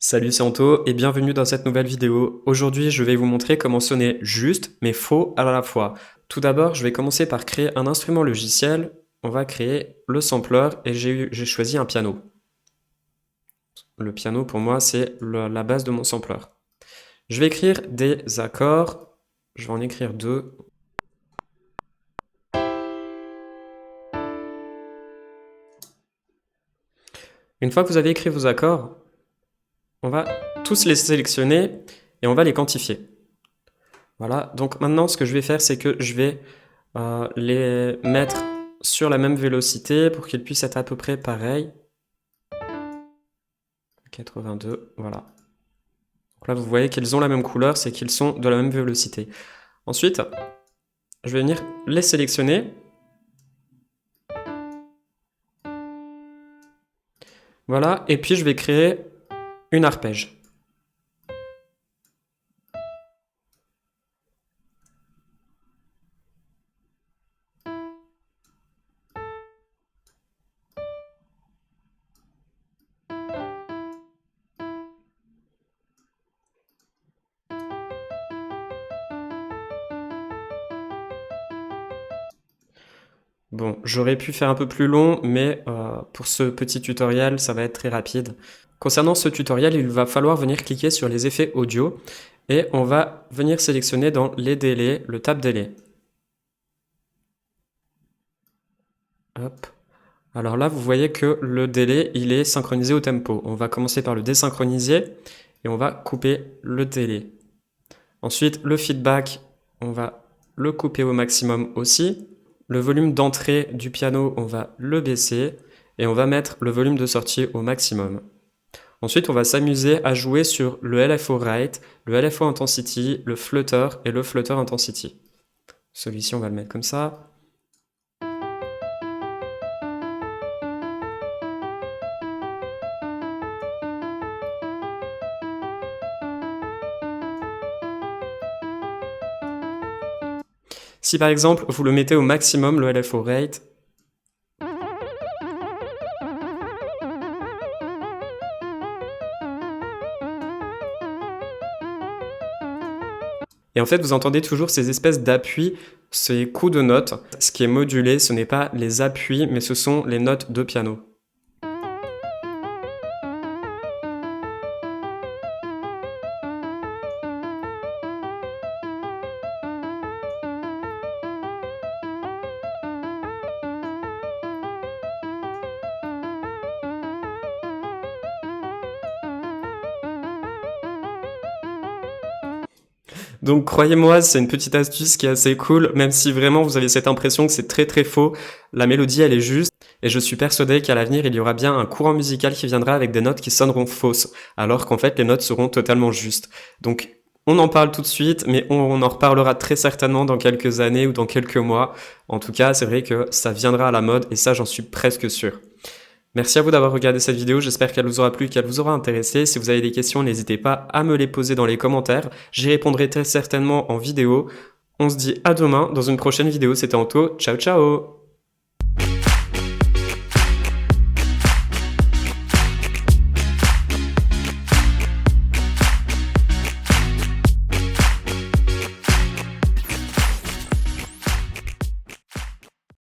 Salut, c'est Anto et bienvenue dans cette nouvelle vidéo. Aujourd'hui, je vais vous montrer comment sonner juste mais faux à la fois. Tout d'abord, je vais commencer par créer un instrument logiciel. On va créer le sampler et j'ai choisi un piano. Le piano, pour moi, c'est la base de mon sampler. Je vais écrire des accords. Je vais en écrire deux. Une fois que vous avez écrit vos accords, on va tous les sélectionner et on va les quantifier. Voilà, donc maintenant ce que je vais faire, c'est que je vais les mettre sur la même vélocité pour qu'ils puissent être à peu près pareils. 82, voilà. Donc là, vous voyez qu'ils ont la même couleur, c'est qu'ils sont de la même vélocité. Ensuite, je vais venir les sélectionner. Voilà, et puis je vais créer une arpège. Bon, j'aurais pu faire un peu plus long, mais pour ce petit tutoriel, ça va être très rapide. Concernant ce tutoriel, il va falloir venir cliquer sur les effets audio et on va venir sélectionner dans les délais, le tab délai. Hop. Alors là, vous voyez que le délai, il est synchronisé au tempo. On va commencer par le désynchroniser et on va couper le délai. Ensuite, le feedback, on va le couper au maximum aussi. Le volume d'entrée du piano, on va le baisser et on va mettre le volume de sortie au maximum. Ensuite, on va s'amuser à jouer sur le LFO Rate, le LFO Intensity, le Flutter et le Flutter Intensity. Celui-ci, on va le mettre comme ça. Si par exemple, vous le mettez au maximum, le LFO Rate, et en fait, vous entendez toujours ces espèces d'appuis, ces coups de notes. Ce qui est modulé, ce n'est pas les appuis, mais ce sont les notes de piano. Donc croyez-moi, c'est une petite astuce qui est assez cool, même si vraiment vous avez cette impression que c'est très très faux. La mélodie, elle est juste, et je suis persuadé qu'à l'avenir, il y aura bien un courant musical qui viendra avec des notes qui sonneront fausses, alors qu'en fait, les notes seront totalement justes. Donc on en parle tout de suite, mais on en reparlera très certainement dans quelques années ou dans quelques mois. En tout cas, c'est vrai que ça viendra à la mode, et ça, j'en suis presque sûr. Merci à vous d'avoir regardé cette vidéo, j'espère qu'elle vous aura plu, qu'elle vous aura intéressé. Si vous avez des questions, n'hésitez pas à me les poser dans les commentaires. J'y répondrai très certainement en vidéo. On se dit à demain dans une prochaine vidéo, c'était Anto, ciao ciao!